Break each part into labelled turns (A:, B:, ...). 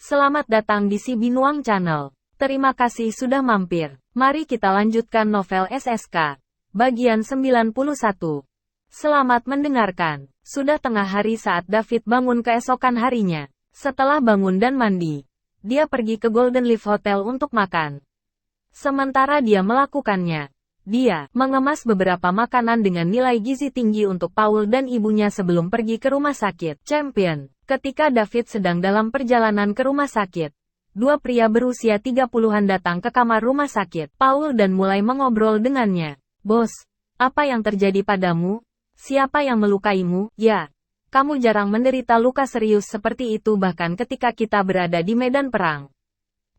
A: Selamat datang di Si Binuang Channel. Terima kasih sudah mampir. Mari kita lanjutkan novel SSK. Bagian 91. Selamat mendengarkan. Sudah tengah hari saat David bangun keesokan harinya. Setelah bangun dan mandi, dia pergi ke Golden Leaf Hotel untuk makan. Sementara dia melakukannya, dia mengemas beberapa makanan dengan nilai gizi tinggi untuk Paul dan ibunya sebelum pergi ke rumah sakit Champion. Ketika David sedang dalam perjalanan ke rumah sakit, dua pria berusia 30-an datang ke kamar rumah sakit Paul dan mulai mengobrol dengannya. "Bos, apa yang terjadi padamu? Siapa yang melukaimu?" "Ya, kamu jarang menderita luka serius seperti itu bahkan ketika kita berada di medan perang.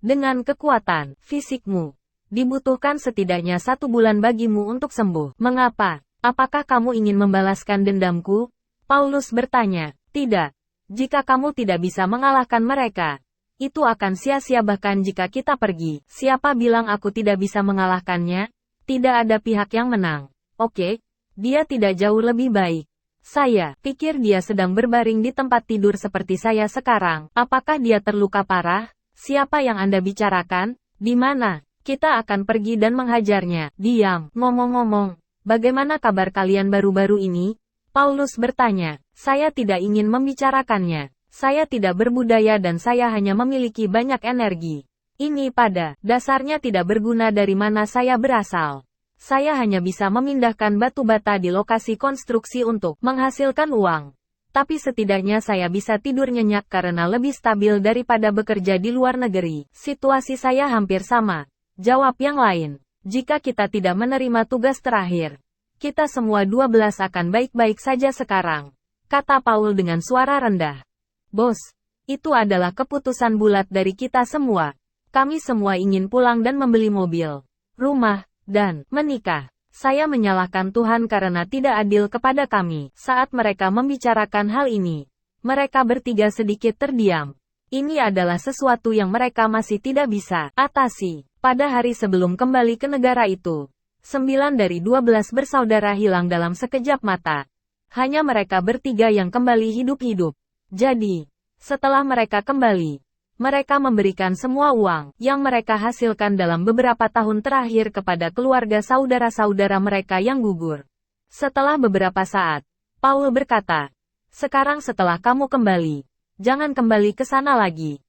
A: Dengan kekuatan fisikmu, dibutuhkan setidaknya 1 bulan bagimu untuk sembuh. Mengapa? Apakah kamu ingin membalaskan dendamku?" Paulus bertanya. "Tidak. Jika kamu tidak bisa mengalahkan mereka, itu akan sia-sia bahkan jika kita pergi. Siapa bilang aku tidak bisa mengalahkannya? Tidak ada pihak yang menang. Oke, dia tidak jauh lebih baik. Saya pikir dia sedang berbaring di tempat tidur seperti saya sekarang. Apakah dia terluka parah? Siapa yang Anda bicarakan? Di mana? Kita akan pergi dan menghajarnya." "Diam. Ngomong-ngomong, bagaimana kabar kalian baru-baru ini?" Paulus bertanya. "Saya tidak ingin membicarakannya. Saya tidak berbudaya dan saya hanya memiliki banyak energi. Ini pada dasarnya tidak berguna dari mana saya berasal. Saya hanya bisa memindahkan batu bata di lokasi konstruksi untuk menghasilkan uang. Tapi setidaknya saya bisa tidur nyenyak karena lebih stabil daripada bekerja di luar negeri." "Situasi saya hampir sama," jawab yang lain. "Jika kita tidak menerima tugas terakhir, kita semua 12 akan baik-baik saja sekarang," kata Paul dengan suara rendah. "Bos, itu adalah keputusan bulat dari kita semua. Kami semua ingin pulang dan membeli mobil, rumah, dan menikah. Saya menyalahkan Tuhan karena tidak adil kepada kami." Saat mereka membicarakan hal ini, mereka bertiga sedikit terdiam. Ini adalah sesuatu yang mereka masih tidak bisa atasi. Pada hari sebelum kembali ke negara itu, 9 dari 12 bersaudara hilang dalam sekejap mata. Hanya mereka bertiga yang kembali hidup-hidup. Jadi, setelah mereka kembali, mereka memberikan semua uang yang mereka hasilkan dalam beberapa tahun terakhir kepada keluarga saudara-saudara mereka yang gugur. Setelah beberapa saat, Paul berkata, "Sekarang setelah kamu kembali, jangan kembali ke sana lagi.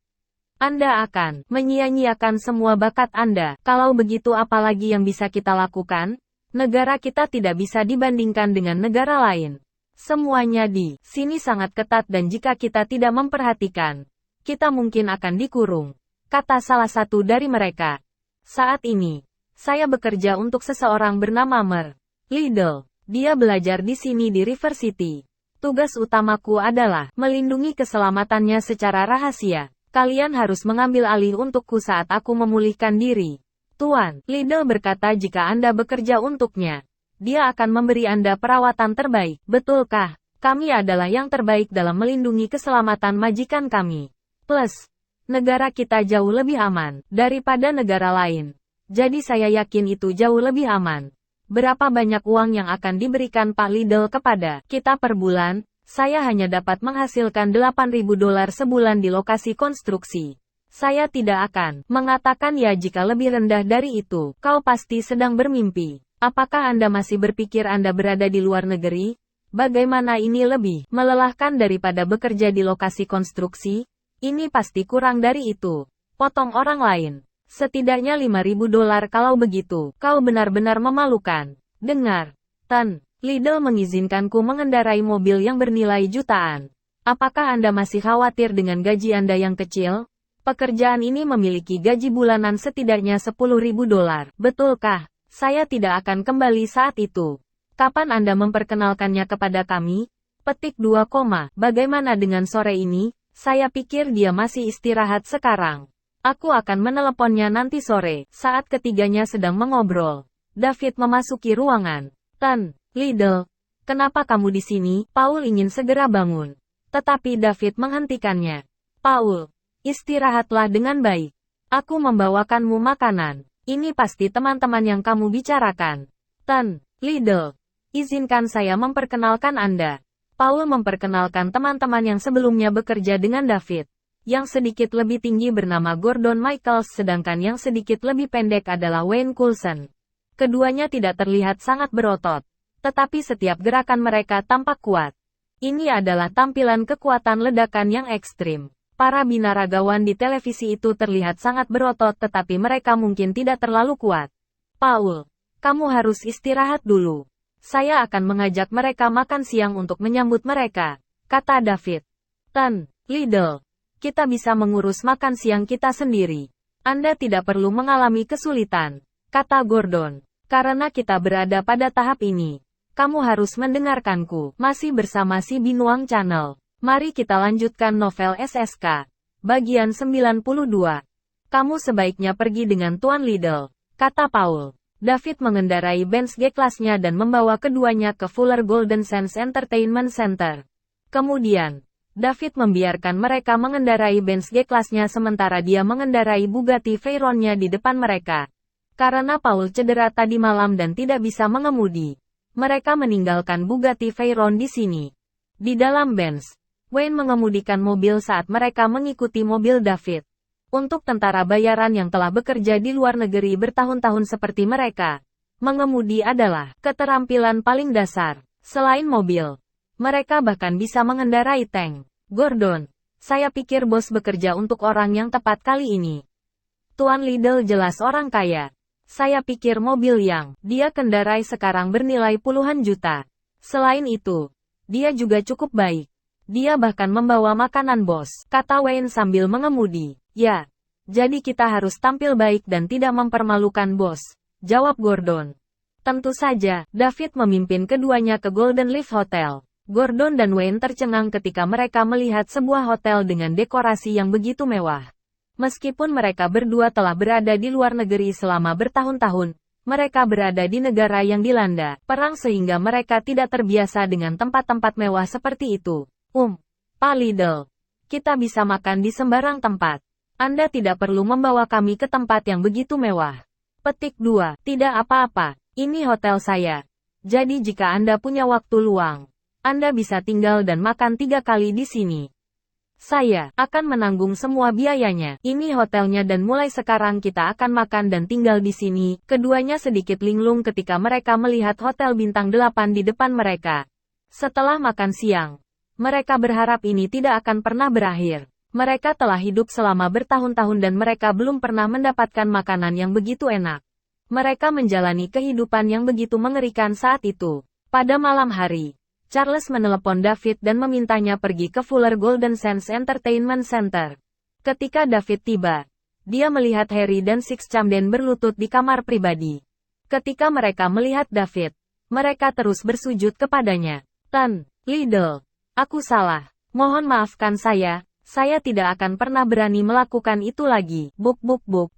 A: Anda akan menyia-nyiakan semua bakat Anda. Kalau begitu apa lagi yang bisa kita lakukan? Negara kita tidak bisa dibandingkan dengan negara lain. Semuanya di sini sangat ketat dan jika kita tidak memperhatikan, kita mungkin akan dikurung," kata salah satu dari mereka. "Saat ini, saya bekerja untuk seseorang bernama Mer Liddell. Dia belajar di sini di River City. Tugas utamaku adalah melindungi keselamatannya secara rahasia. Kalian harus mengambil alih untukku saat aku memulihkan diri." "Tuan," Liddell berkata, "jika Anda bekerja untuknya, dia akan memberi Anda perawatan terbaik." "Betulkah? Kami adalah yang terbaik dalam melindungi keselamatan majikan kami. Plus, negara kita jauh lebih aman daripada negara lain. Jadi saya yakin itu jauh lebih aman." "Berapa banyak uang yang akan diberikan Pak Liddell kepada kita per bulan?" "Saya hanya dapat menghasilkan $8.000 sebulan di lokasi konstruksi. Saya tidak akan mengatakan ya jika lebih rendah dari itu. Kau pasti sedang bermimpi. Apakah Anda masih berpikir Anda berada di luar negeri? Bagaimana ini lebih melelahkan daripada bekerja di lokasi konstruksi? Ini pasti kurang dari itu," potong orang lain. "Setidaknya $5.000 kalau begitu. Kau benar-benar memalukan." "Dengar, Tan. Liddell mengizinkanku mengendarai mobil yang bernilai jutaan. Apakah Anda masih khawatir dengan gaji Anda yang kecil? Pekerjaan ini memiliki gaji bulanan setidaknya $10.000. Betulkah? Saya tidak akan kembali saat itu. Kapan Anda memperkenalkannya kepada kami?" Petik 2, "Bagaimana dengan sore ini? Saya pikir dia masih istirahat sekarang. Aku akan meneleponnya nanti sore." Saat ketiganya sedang mengobrol, David memasuki ruangan. "Tan Liddell, kenapa kamu di sini?" Paul ingin segera bangun, tetapi David menghentikannya. "Paul, istirahatlah dengan baik. Aku membawakanmu makanan. Ini pasti teman-teman yang kamu bicarakan." "Tan Liddell, izinkan saya memperkenalkan Anda." Paul memperkenalkan teman-teman yang sebelumnya bekerja dengan David. Yang sedikit lebih tinggi bernama Gordon Michaels sedangkan yang sedikit lebih pendek adalah Wayne Coulson. Keduanya tidak terlihat sangat berotot, tetapi setiap gerakan mereka tampak kuat. Ini adalah tampilan kekuatan ledakan yang ekstrim. Para binaragawan di televisi itu terlihat sangat berotot tetapi mereka mungkin tidak terlalu kuat. Paul, kamu harus istirahat dulu. Saya akan mengajak mereka makan siang untuk menyambut mereka, kata David. Tan, Liddell, kita bisa mengurus makan siang kita sendiri. Anda tidak perlu mengalami kesulitan, kata Gordon. Karena kita berada pada tahap ini, kamu harus mendengarkanku. Masih bersama si Binuang Channel. Mari kita lanjutkan novel SSK. Bagian 92. Kamu sebaiknya pergi dengan Tuan Liddell, kata Paul. David mengendarai Benz G-Class-nya dan membawa keduanya ke Fuller Golden Sands Entertainment Center. Kemudian, David membiarkan mereka mengendarai Benz G-Class-nya sementara dia mengendarai Bugatti Veyron-nya di depan mereka. Karena Paul cedera tadi malam dan tidak bisa mengemudi, mereka meninggalkan Bugatti Veyron di sini. Di dalam Benz, Wayne mengemudikan mobil saat mereka mengikuti mobil David. Untuk tentara bayaran yang telah bekerja di luar negeri bertahun-tahun seperti mereka, mengemudi adalah keterampilan paling dasar. Selain mobil, mereka bahkan bisa mengendarai tank. Gordon, saya pikir bos bekerja untuk orang yang tepat kali ini. Tuan Liddell jelas orang kaya. Saya pikir mobil yang dia kendarai sekarang bernilai puluhan juta. Selain itu, dia juga cukup baik. Dia bahkan membawa makanan bos, kata Wayne sambil mengemudi. Ya, jadi kita harus tampil baik dan tidak mempermalukan bos, jawab Gordon. Tentu saja, David memimpin keduanya ke Golden Leaf Hotel. Gordon dan Wayne tercengang ketika mereka melihat sebuah hotel dengan dekorasi yang begitu mewah. Meskipun mereka berdua telah berada di luar negeri selama bertahun-tahun, mereka berada di negara yang dilanda perang sehingga mereka tidak terbiasa dengan tempat-tempat mewah seperti itu. Pak Liddell, kita bisa makan di sembarang tempat. Anda tidak perlu membawa kami ke tempat yang begitu mewah. Petik 2. Tidak apa-apa, ini hotel saya. Jadi jika Anda punya waktu luang, Anda bisa tinggal dan makan 3 kali di sini. Saya akan menanggung semua biayanya. Ini hotelnya dan mulai sekarang kita akan makan dan tinggal di sini. Keduanya sedikit linglung ketika mereka melihat hotel bintang 8 di depan mereka. Setelah makan siang, mereka berharap ini tidak akan pernah berakhir. Mereka telah hidup selama bertahun-tahun dan mereka belum pernah mendapatkan makanan yang begitu enak. Mereka menjalani kehidupan yang begitu mengerikan saat itu. Pada malam hari, Charles menelepon David dan memintanya pergi ke Fuller Golden Sands Entertainment Center. Ketika David tiba, dia melihat Harry dan Six Camden berlutut di kamar pribadi. Ketika mereka melihat David, mereka terus bersujud kepadanya. Tan, Liddell, aku salah. Mohon maafkan saya. Saya tidak akan pernah berani melakukan itu lagi. Buk.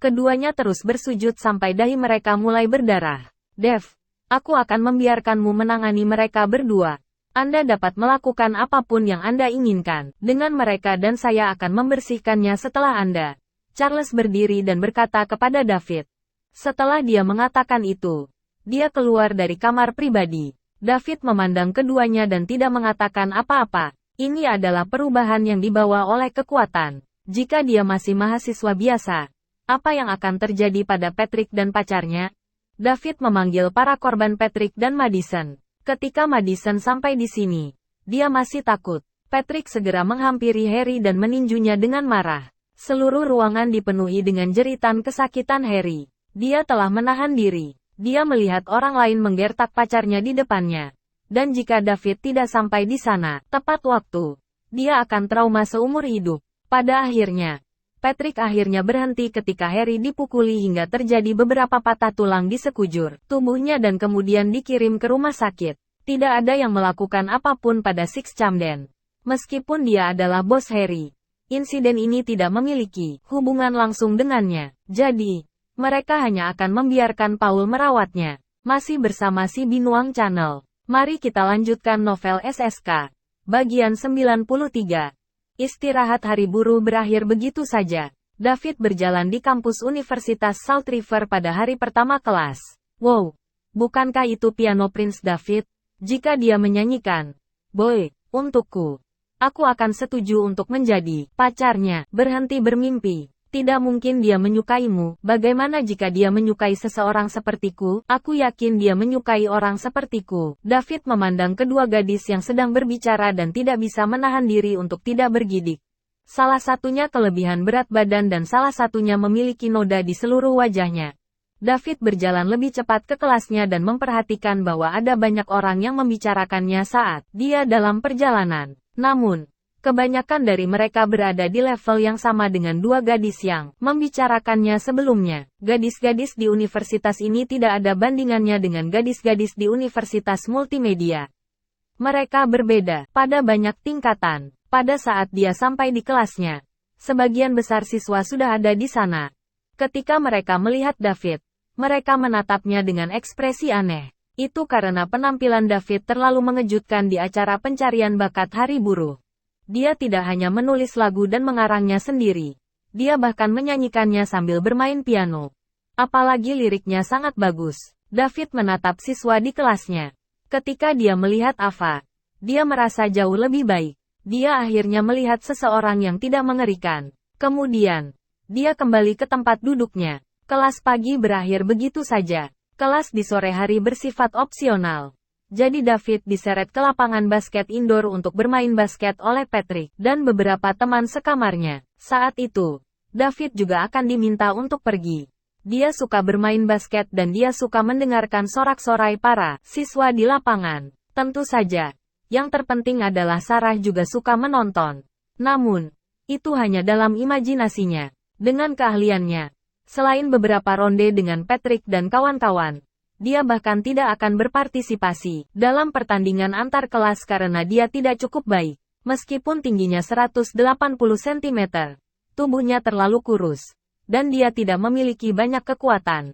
A: Keduanya terus bersujud sampai dahi mereka mulai berdarah. Dev, aku akan membiarkanmu menangani mereka berdua. Anda dapat melakukan apapun yang Anda inginkan dengan mereka dan saya akan membersihkannya setelah Anda. Charles berdiri dan berkata kepada David. Setelah dia mengatakan itu, dia keluar dari kamar pribadi. David memandang keduanya dan tidak mengatakan apa-apa. Ini adalah perubahan yang dibawa oleh kekuatan. Jika dia masih mahasiswa biasa, apa yang akan terjadi pada Patrick dan pacarnya? David memanggil para korban Patrick dan Madison. Ketika Madison sampai di sini, dia masih takut. Patrick segera menghampiri Harry dan meninjunya dengan marah. Seluruh ruangan dipenuhi dengan jeritan kesakitan Harry. Dia telah menahan diri. Dia melihat orang lain menggertak pacarnya di depannya. Dan jika David tidak sampai di sana, tepat waktu, dia akan trauma seumur hidup. Pada akhirnya, Patrick akhirnya berhenti ketika Harry dipukuli hingga terjadi beberapa patah tulang di sekujur tubuhnya dan kemudian dikirim ke rumah sakit. Tidak ada yang melakukan apapun pada Six Camden. Meskipun dia adalah bos Harry, insiden ini tidak memiliki hubungan langsung dengannya. Jadi, mereka hanya akan membiarkan Paul merawatnya. Masih bersama si Binuang Channel. Mari kita lanjutkan novel SSK. Bagian 93. Istirahat hari buruh berakhir begitu saja. David berjalan di kampus Universitas Salt River pada hari pertama kelas. Wow, bukankah itu piano Prince David? Jika dia menyanyikan, Boy, untukku. Aku akan setuju untuk menjadi pacarnya. Berhenti bermimpi. Tidak mungkin dia menyukaimu. Bagaimana jika dia menyukai seseorang sepertiku? Aku yakin dia menyukai orang sepertiku. David memandang kedua gadis yang sedang berbicara dan tidak bisa menahan diri untuk tidak bergidik. Salah satunya kelebihan berat badan dan salah satunya memiliki noda di seluruh wajahnya. David berjalan lebih cepat ke kelasnya dan memperhatikan bahwa ada banyak orang yang membicarakannya saat dia dalam perjalanan. Namun, kebanyakan dari mereka berada di level yang sama dengan dua gadis yang membicarakannya sebelumnya. Gadis-gadis di universitas ini tidak ada bandingannya dengan gadis-gadis di universitas multimedia. Mereka berbeda pada banyak tingkatan. Pada saat dia sampai di kelasnya, sebagian besar siswa sudah ada di sana. Ketika mereka melihat David, mereka menatapnya dengan ekspresi aneh. Itu karena penampilan David terlalu mengejutkan di acara pencarian bakat hari buruh. Dia tidak hanya menulis lagu dan mengarangnya sendiri. Dia bahkan menyanyikannya sambil bermain piano. Apalagi liriknya sangat bagus. David menatap siswa di kelasnya. Ketika dia melihat Ava, dia merasa jauh lebih baik. Dia akhirnya melihat seseorang yang tidak mengerikan. Kemudian, dia kembali ke tempat duduknya. Kelas pagi berakhir begitu saja. Kelas di sore hari bersifat opsional. Jadi David diseret ke lapangan basket indoor untuk bermain basket oleh Patrick dan beberapa teman sekamarnya. Saat itu, David juga akan diminta untuk pergi. Dia suka bermain basket dan dia suka mendengarkan sorak-sorai para siswa di lapangan. Tentu saja, yang terpenting adalah Sarah juga suka menonton. Namun, itu hanya dalam imajinasinya. Dengan keahliannya, selain beberapa ronde dengan Patrick dan kawan-kawan, dia bahkan tidak akan berpartisipasi dalam pertandingan antar kelas karena dia tidak cukup baik. Meskipun tingginya 180 cm, tubuhnya terlalu kurus, dan dia tidak memiliki banyak kekuatan.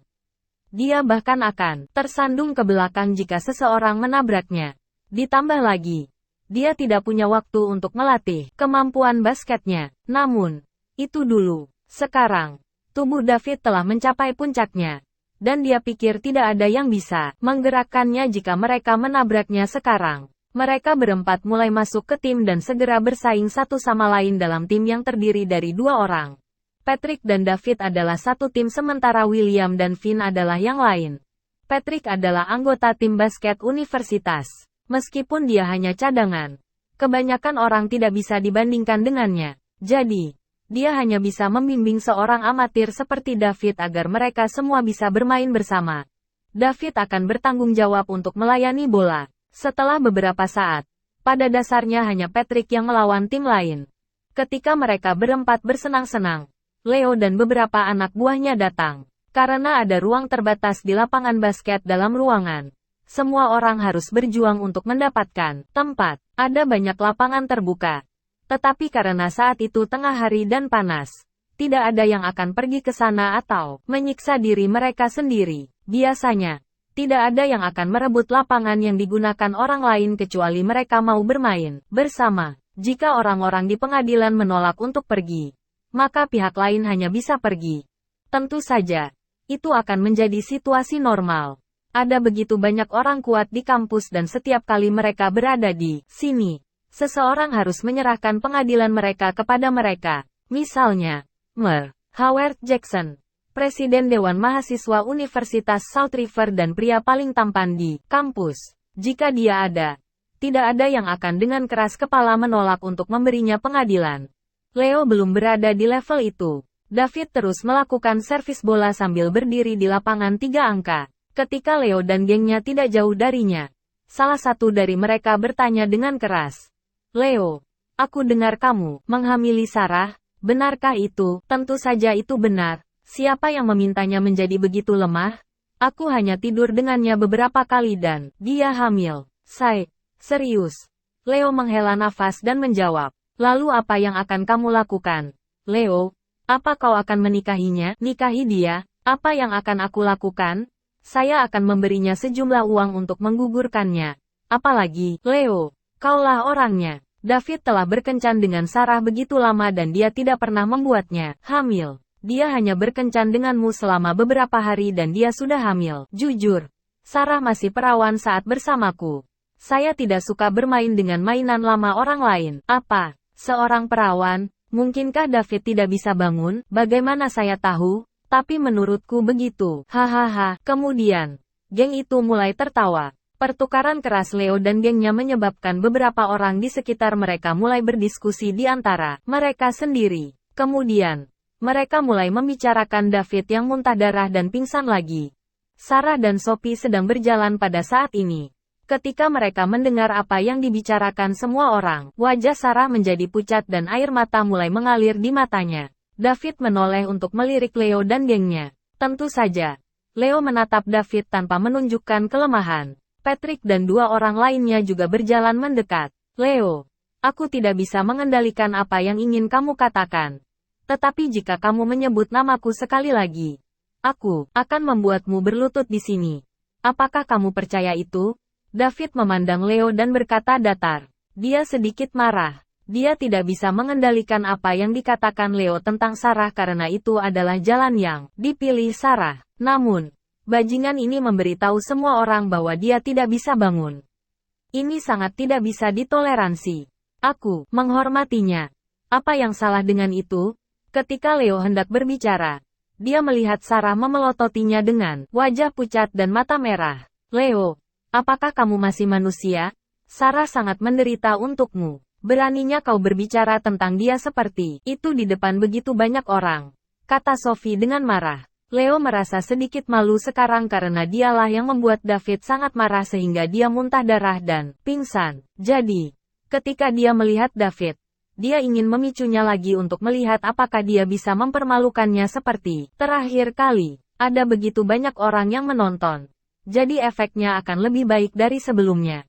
A: Dia bahkan akan tersandung ke belakang jika seseorang menabraknya. Ditambah lagi, dia tidak punya waktu untuk melatih kemampuan basketnya. Namun, itu dulu. Sekarang, tubuh David telah mencapai puncaknya. Dan dia pikir tidak ada yang bisa menggerakkannya jika mereka menabraknya sekarang. Mereka berempat mulai masuk ke tim dan segera bersaing satu sama lain dalam tim yang terdiri dari dua orang. Patrick dan David adalah satu tim sementara William dan Finn adalah yang lain. Patrick adalah anggota tim basket universitas. Meskipun dia hanya cadangan, kebanyakan orang tidak bisa dibandingkan dengannya. Jadi, dia hanya bisa membimbing seorang amatir seperti David agar mereka semua bisa bermain bersama. David akan bertanggung jawab untuk melayani bola. Setelah beberapa saat, pada dasarnya hanya Patrick yang melawan tim lain. Ketika mereka berempat bersenang-senang, Leo dan beberapa anak buahnya datang. Karena ada ruang terbatas di lapangan basket dalam ruangan, semua orang harus berjuang untuk mendapatkan tempat. Ada banyak lapangan terbuka. Tetapi karena saat itu tengah hari dan panas, tidak ada yang akan pergi ke sana atau menyiksa diri mereka sendiri. Biasanya, tidak ada yang akan merebut lapangan yang digunakan orang lain kecuali mereka mau bermain bersama. Jika orang-orang di pengadilan menolak untuk pergi, maka pihak lain hanya bisa pergi. Tentu saja, itu akan menjadi situasi normal. Ada begitu banyak orang kuat di kampus dan setiap kali mereka berada di sini, seseorang harus menyerahkan pengadilan mereka kepada mereka. Misalnya, Mer. Howard Jackson, Presiden Dewan Mahasiswa Universitas South River dan pria paling tampan di kampus. Jika dia ada, tidak ada yang akan dengan keras kepala menolak untuk memberinya pengadilan. Leo belum berada di level itu. David terus melakukan servis bola sambil berdiri di lapangan 3 angka. Ketika Leo dan gengnya tidak jauh darinya, salah satu dari mereka bertanya dengan keras. Leo, aku dengar kamu menghamili Sarah, benarkah itu? Tentu saja itu benar. Siapa yang memintanya menjadi begitu lemah? Aku hanya tidur dengannya beberapa kali dan dia hamil. Serius. Leo menghela nafas dan menjawab. Lalu apa yang akan kamu lakukan? Leo, apa kau akan menikahinya? Nikahi dia? Apa yang akan aku lakukan? Saya akan memberinya sejumlah uang untuk menggugurkannya. Apalagi, Leo, kaulah orangnya. David telah berkencan dengan Sarah begitu lama dan dia tidak pernah membuatnya hamil. Dia hanya berkencan denganmu selama beberapa hari dan dia sudah hamil. Jujur, Sarah masih perawan saat bersamaku. Saya tidak suka bermain dengan mainan lama orang lain. Apa? Seorang perawan? Mungkinkah David tidak bisa bangun? Bagaimana saya tahu? Tapi menurutku begitu. Hahaha. Kemudian, geng itu mulai tertawa. Pertukaran keras Leo dan gengnya menyebabkan beberapa orang di sekitar mereka mulai berdiskusi di antara mereka sendiri. Kemudian, mereka mulai membicarakan David yang muntah darah dan pingsan lagi. Sarah dan Sophie sedang berjalan pada saat ini. Ketika mereka mendengar apa yang dibicarakan semua orang, wajah Sarah menjadi pucat dan air mata mulai mengalir di matanya. David menoleh untuk melirik Leo dan gengnya. Tentu saja, Leo menatap David tanpa menunjukkan kelemahan. Patrick dan dua orang lainnya juga berjalan mendekat. Leo, aku tidak bisa mengendalikan apa yang ingin kamu katakan. Tetapi jika kamu menyebut namaku sekali lagi, aku akan membuatmu berlutut di sini. Apakah kamu percaya itu? David memandang Leo dan berkata datar. Dia sedikit marah. Dia tidak bisa mengendalikan apa yang dikatakan Leo tentang Sarah karena itu adalah jalan yang dipilih Sarah. Namun, bajingan ini memberitahu semua orang bahwa dia tidak bisa bangun. Ini sangat tidak bisa ditoleransi. Aku menghormatinya. Apa yang salah dengan itu? Ketika Leo hendak berbicara, dia melihat Sarah memelototinya dengan wajah pucat dan mata merah. Leo, apakah kamu masih manusia? Sarah sangat menderita untukmu. Beraninya kau berbicara tentang dia seperti itu di depan begitu banyak orang, kata Sophie dengan marah. Leo merasa sedikit malu sekarang karena dialah yang membuat David sangat marah sehingga dia muntah darah dan pingsan. Jadi, ketika dia melihat David, dia ingin memicunya lagi untuk melihat apakah dia bisa mempermalukannya seperti terakhir kali. Ada begitu banyak orang yang menonton. Jadi efeknya akan lebih baik dari sebelumnya.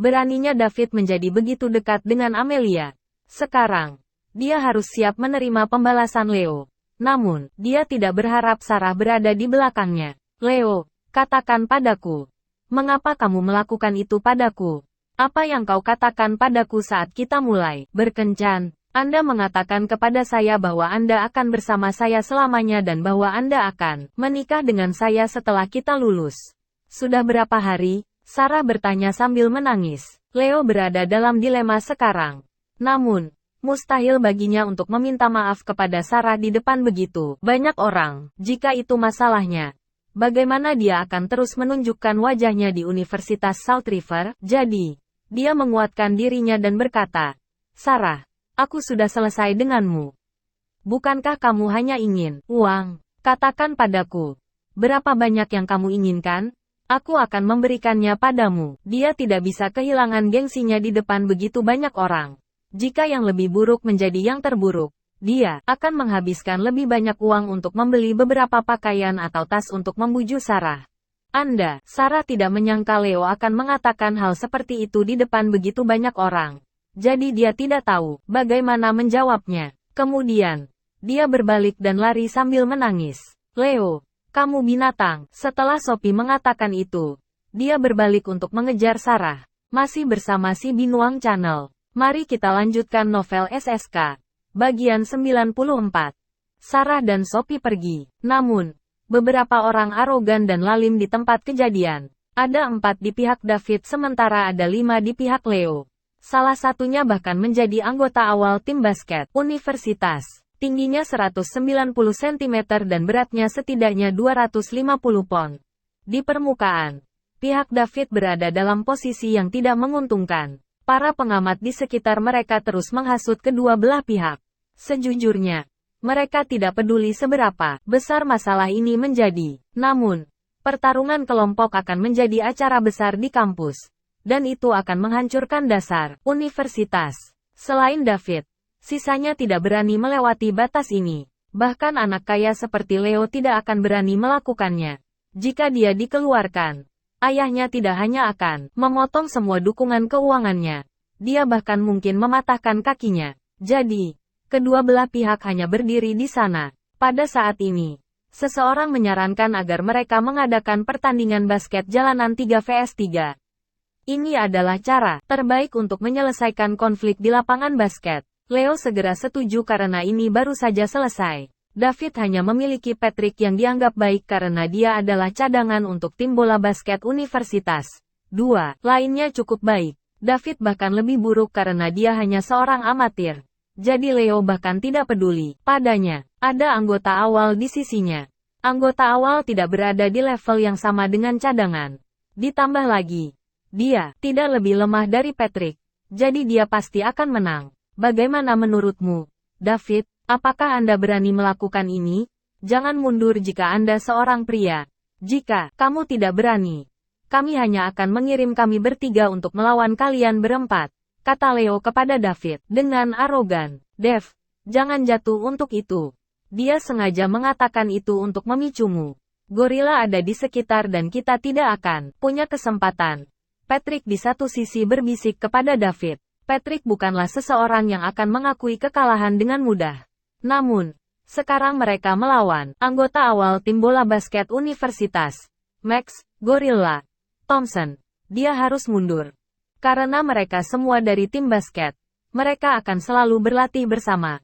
A: Beraninya David menjadi begitu dekat dengan Amelia. Sekarang, dia harus siap menerima pembalasan Leo. Namun, dia tidak berharap Sarah berada di belakangnya. Leo, katakan padaku. Mengapa kamu melakukan itu padaku? Apa yang kau katakan padaku saat kita mulai berkencan? Anda mengatakan kepada saya bahwa Anda akan bersama saya selamanya dan bahwa Anda akan menikah dengan saya setelah kita lulus. Sudah berapa hari? Sarah bertanya sambil menangis. Leo berada dalam dilema sekarang. Namun, mustahil baginya untuk meminta maaf kepada Sarah di depan begitu banyak orang. Jika itu masalahnya, bagaimana dia akan terus menunjukkan wajahnya di Universitas South River? Jadi, dia menguatkan dirinya dan berkata, Sarah, aku sudah selesai denganmu. Bukankah kamu hanya ingin uang? Katakan padaku, berapa banyak yang kamu inginkan? Aku akan memberikannya padamu. Dia tidak bisa kehilangan gengsinya di depan begitu banyak orang. Jika yang lebih buruk menjadi yang terburuk, dia akan menghabiskan lebih banyak uang untuk membeli beberapa pakaian atau tas untuk membujuk Sarah. Sarah tidak menyangka Leo akan mengatakan hal seperti itu di depan begitu banyak orang. Jadi dia tidak tahu bagaimana menjawabnya. Kemudian, dia berbalik dan lari sambil menangis. Leo, kamu binatang. Setelah Sophie mengatakan itu, dia berbalik untuk mengejar Sarah. Masih bersama si Binuang Channel. Mari kita lanjutkan novel SSK. Bagian 94. Sarah dan Sophie pergi. Namun, beberapa orang arogan dan lalim di tempat kejadian. Ada 4 di pihak David sementara ada 5 di pihak Leo. Salah satunya bahkan menjadi anggota awal tim basket universitas. Tingginya 190 cm dan beratnya setidaknya 250 pon. Di permukaan, pihak David berada dalam posisi yang tidak menguntungkan. Para pengamat di sekitar mereka terus menghasut kedua belah pihak. Sejujurnya, mereka tidak peduli seberapa besar masalah ini menjadi. Namun, pertarungan kelompok akan menjadi acara besar di kampus. Dan itu akan menghancurkan dasar universitas. Selain David, sisanya tidak berani melewati batas ini. Bahkan anak kaya seperti Leo tidak akan berani melakukannya. Jika dia dikeluarkan, ayahnya tidak hanya akan memotong semua dukungan keuangannya. Dia bahkan mungkin mematahkan kakinya. Jadi, kedua belah pihak hanya berdiri di sana. Pada saat ini, seseorang menyarankan agar mereka mengadakan pertandingan basket jalanan 3 vs 3. Ini adalah cara terbaik untuk menyelesaikan konflik di lapangan basket. Leo segera setuju karena ini baru saja selesai. David hanya memiliki Patrick yang dianggap baik karena dia adalah cadangan untuk tim bola basket universitas. 2. Lainnya cukup baik. David bahkan lebih buruk karena dia hanya seorang amatir. Jadi Leo bahkan tidak peduli padanya. Ada anggota awal di sisinya. Anggota awal tidak berada di level yang sama dengan cadangan. Ditambah lagi, dia tidak lebih lemah dari Patrick. Jadi dia pasti akan menang. Bagaimana menurutmu, David? Apakah Anda berani melakukan ini? Jangan mundur jika Anda seorang pria. Jika kamu tidak berani, kami hanya akan mengirim kami bertiga untuk melawan kalian berempat, kata Leo kepada David dengan arogan. Dev, jangan jatuh untuk itu. Dia sengaja mengatakan itu untuk memicumu. Gorila ada di sekitar dan kita tidak akan punya kesempatan. Patrick di satu sisi berbisik kepada David. Patrick bukanlah seseorang yang akan mengakui kekalahan dengan mudah. Namun, sekarang mereka melawan anggota awal tim bola basket universitas. Max, Gorilla, Thompson. Dia harus mundur. Karena mereka semua dari tim basket. Mereka akan selalu berlatih bersama.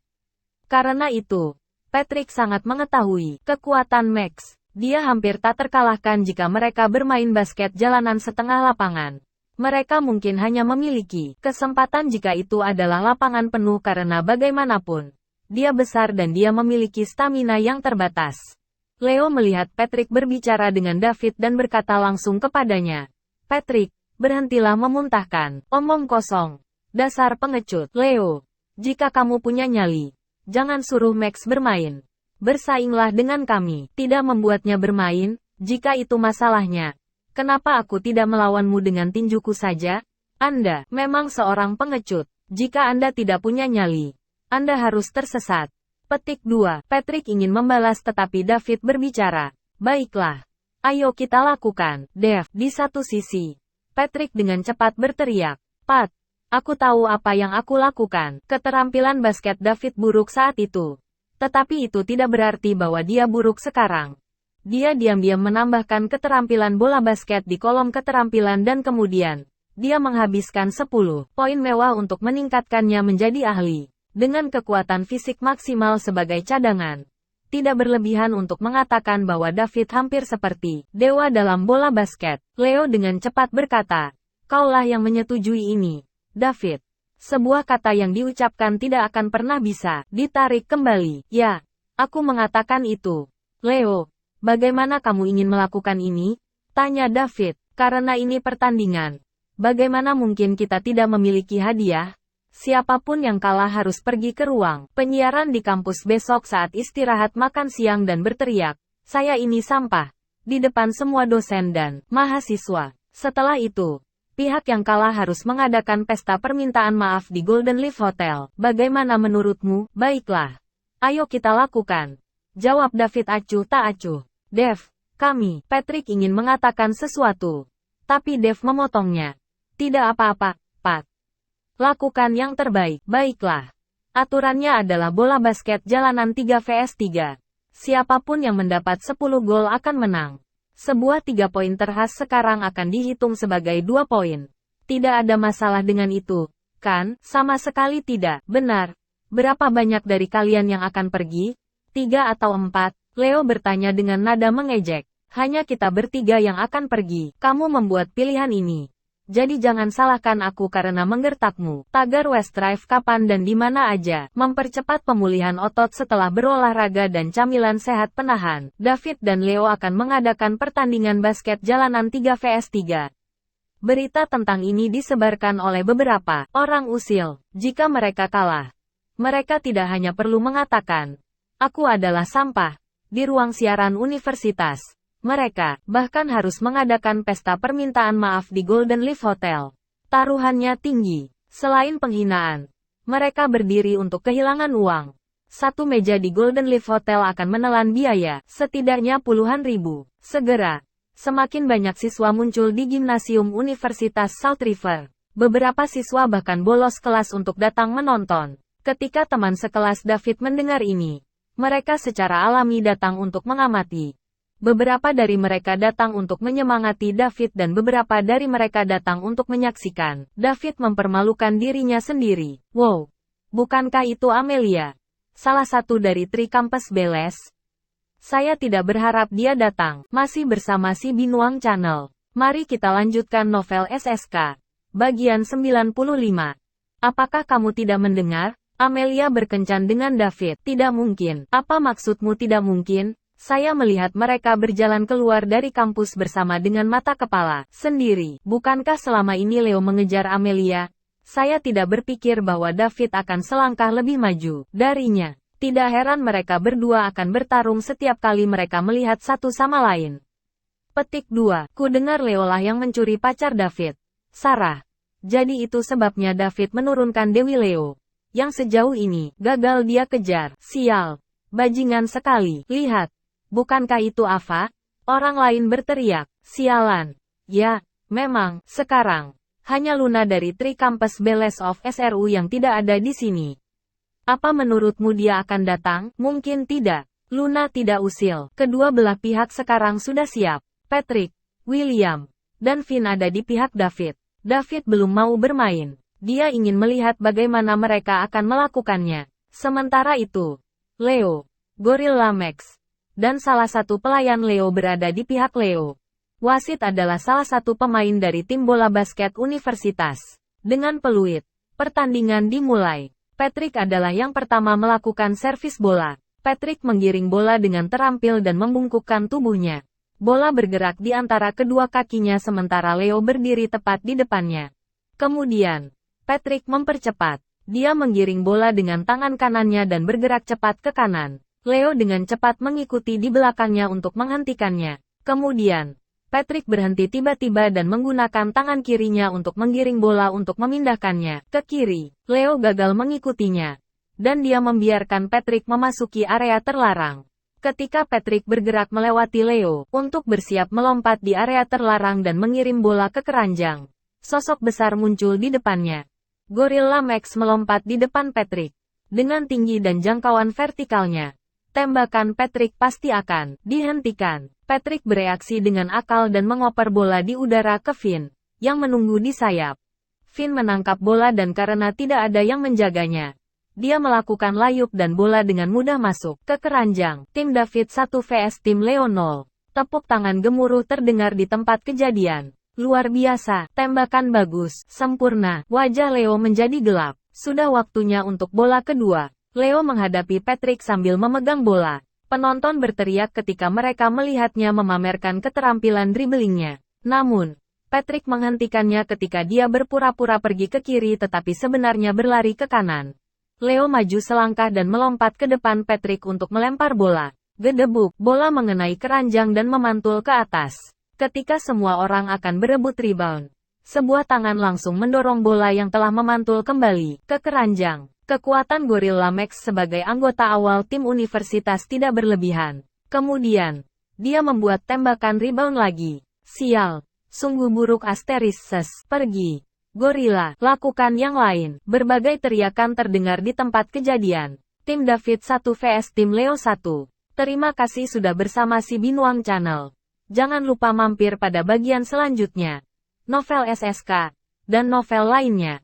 A: Karena itu, Patrick sangat mengetahui kekuatan Max. Dia hampir tak terkalahkan jika mereka bermain basket jalanan setengah lapangan. Mereka mungkin hanya memiliki kesempatan jika itu adalah lapangan penuh karena bagaimanapun. Dia besar dan dia memiliki stamina yang terbatas. Leo melihat Patrick berbicara dengan David dan berkata langsung kepadanya. Patrick, berhentilah memuntahkan omong kosong. Dasar pengecut. Leo, jika kamu punya nyali, jangan suruh Max bermain. Bersainglah dengan kami. Tidak membuatnya bermain, jika itu masalahnya. Kenapa aku tidak melawanmu dengan tinjuku saja? Anda memang seorang pengecut. Jika Anda tidak punya nyali, Anda harus tersesat. Petik 2. Patrick ingin membalas tetapi David berbicara. Baiklah. Ayo kita lakukan. Dev, di satu sisi. Patrick dengan cepat berteriak. Pat, aku tahu apa yang aku lakukan. Keterampilan basket David buruk saat itu. Tetapi itu tidak berarti bahwa dia buruk sekarang. Dia diam-diam menambahkan keterampilan bola basket di kolom keterampilan dan kemudian, dia menghabiskan 10 poin mewah untuk meningkatkannya menjadi ahli. Dengan kekuatan fisik maksimal sebagai cadangan. Tidak berlebihan untuk mengatakan bahwa David hampir seperti dewa dalam bola basket. Leo dengan cepat berkata, kaulah yang menyetujui ini, David. Sebuah kata yang diucapkan tidak akan pernah bisa ditarik kembali. Ya, aku mengatakan itu. Leo, bagaimana kamu ingin melakukan ini? Tanya David, karena ini pertandingan. Bagaimana mungkin kita tidak memiliki hadiah? Siapapun yang kalah harus pergi ke ruang penyiaran di kampus besok saat istirahat makan siang dan berteriak, saya ini sampah, di depan semua dosen dan mahasiswa. Setelah itu, pihak yang kalah harus mengadakan pesta permintaan maaf di Golden Leaf Hotel. Bagaimana menurutmu? Baiklah. Ayo kita lakukan. Jawab David acuh tak acuh. Dev, kami, Patrick ingin mengatakan sesuatu. Tapi Dev memotongnya. Tidak apa-apa, Pat. Lakukan yang terbaik. Baiklah. Aturannya adalah bola basket jalanan 3 vs 3. Siapapun yang mendapat 10 gol akan menang. Sebuah 3 poin terhas sekarang akan dihitung sebagai 2 poin. Tidak ada masalah dengan itu, kan? Sama sekali tidak. Benar. Berapa banyak dari kalian yang akan pergi? 3 atau 4? Leo bertanya dengan nada mengejek. Hanya kita bertiga yang akan pergi. Kamu membuat pilihan ini. Jadi jangan salahkan aku karena menggertakmu. Tagar West Drive kapan dan di mana aja. Mempercepat pemulihan otot setelah berolahraga dan camilan sehat penahan. David dan Leo akan mengadakan pertandingan basket jalanan 3 vs 3. Berita tentang ini disebarkan oleh beberapa orang usil. Jika mereka kalah, mereka tidak hanya perlu mengatakan, aku adalah sampah, di ruang siaran universitas. Mereka bahkan harus mengadakan pesta permintaan maaf di Golden Leaf Hotel. Taruhannya tinggi. Selain penghinaan, mereka berdiri untuk kehilangan uang. Satu meja di Golden Leaf Hotel akan menelan biaya, setidaknya puluhan ribu. Segera, semakin banyak siswa muncul di gimnasium Universitas South River. Beberapa siswa bahkan bolos kelas untuk datang menonton. Ketika teman sekelas David mendengar ini, mereka secara alami datang untuk mengamati. Beberapa dari mereka datang untuk menyemangati David dan beberapa dari mereka datang untuk menyaksikan David mempermalukan dirinya sendiri. Wow, bukankah itu Amelia? Salah satu dari Tri Campus Beles? Saya tidak berharap dia datang, masih bersama si Binuang Channel. Mari kita lanjutkan novel SSK. Bagian 95. Apakah kamu tidak mendengar? Amelia berkencan dengan David. Tidak mungkin. Apa maksudmu tidak mungkin? Saya melihat mereka berjalan keluar dari kampus bersama dengan mata kepala sendiri. Bukankah selama ini Leo mengejar Amelia? Saya tidak berpikir bahwa David akan selangkah lebih maju darinya. Tidak heran mereka berdua akan bertarung setiap kali mereka melihat satu sama lain. Petik 2. Ku dengar Leo lah yang mencuri pacar David. Sarah. Jadi itu sebabnya David menurunkan Dewi Leo. Yang sejauh ini, gagal dia kejar. Sial. Bajingan sekali. Lihat. Bukankah itu Ava? Orang lain berteriak. Sialan. Ya, memang, sekarang. Hanya Luna dari Tri Campus Beles of SRU yang tidak ada di sini. Apa menurutmu dia akan datang? Mungkin tidak. Luna tidak usil. Kedua belah pihak sekarang sudah siap. Patrick, William, dan Finn ada di pihak David. David belum mau bermain. Dia ingin melihat bagaimana mereka akan melakukannya. Sementara itu, Leo, Gorilla Max, dan salah satu pelayan Leo berada di pihak Leo. Wasit adalah salah satu pemain dari tim bola basket universitas. Dengan peluit, pertandingan dimulai. Patrick adalah yang pertama melakukan servis bola. Patrick menggiring bola dengan terampil dan membungkukkan tubuhnya. Bola bergerak di antara kedua kakinya sementara Leo berdiri tepat di depannya. Kemudian, Patrick mempercepat. Dia menggiring bola dengan tangan kanannya dan bergerak cepat ke kanan. Leo dengan cepat mengikuti di belakangnya untuk menghentikannya. Kemudian, Patrick berhenti tiba-tiba dan menggunakan tangan kirinya untuk menggiring bola untuk memindahkannya ke kiri. Leo gagal mengikutinya. Dan dia membiarkan Patrick memasuki area terlarang. Ketika Patrick bergerak melewati Leo, untuk bersiap melompat di area terlarang dan mengirim bola ke keranjang, sosok besar muncul di depannya. Gorilla Max melompat di depan Patrick. Dengan tinggi dan jangkauan vertikalnya, tembakan Patrick pasti akan dihentikan. Patrick bereaksi dengan akal dan mengoper bola di udara ke Finn, yang menunggu di sayap. Finn menangkap bola dan karena tidak ada yang menjaganya, dia melakukan layup dan bola dengan mudah masuk ke keranjang. Tim David 1 vs tim Leo 0. Tepuk tangan gemuruh terdengar di tempat kejadian. Luar biasa, tembakan bagus, sempurna. Wajah Leo menjadi gelap. Sudah waktunya untuk bola kedua. Leo menghadapi Patrick sambil memegang bola. Penonton berteriak ketika mereka melihatnya memamerkan keterampilan driblingnya. Namun, Patrick menghentikannya ketika dia berpura-pura pergi ke kiri tetapi sebenarnya berlari ke kanan. Leo maju selangkah dan melompat ke depan Patrick untuk melempar bola. Gedebuk, bola mengenai keranjang dan memantul ke atas. Ketika semua orang akan berebut rebound, sebuah tangan langsung mendorong bola yang telah memantul kembali ke keranjang. Kekuatan Gorilla Max sebagai anggota awal tim universitas tidak berlebihan. Kemudian, dia membuat tembakan rebound lagi. Sial, sungguh buruk Asterisses, pergi. Gorilla, lakukan yang lain. Berbagai teriakan terdengar di tempat kejadian. Tim David 1 vs tim Leo 1. Terima kasih sudah bersama si Binuang Channel. Jangan lupa mampir pada bagian selanjutnya. Novel SSK, dan novel lainnya.